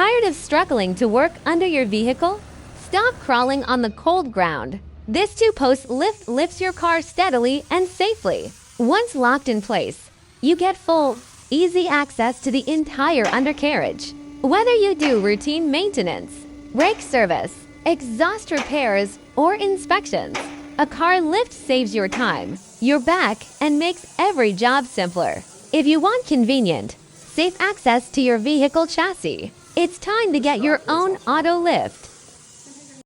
Tired of struggling to work under your vehicle? Stop crawling on the cold ground. This two-post lift lifts your car steadily and safely. Once locked in place, you get full, easy access to the entire undercarriage. Whether you do routine maintenance, brake service, exhaust repairs, or inspections, a car lift saves your time, your back, and makes every job simpler. If you want convenient, safe access to your vehicle chassis, it's time to get your own auto lift.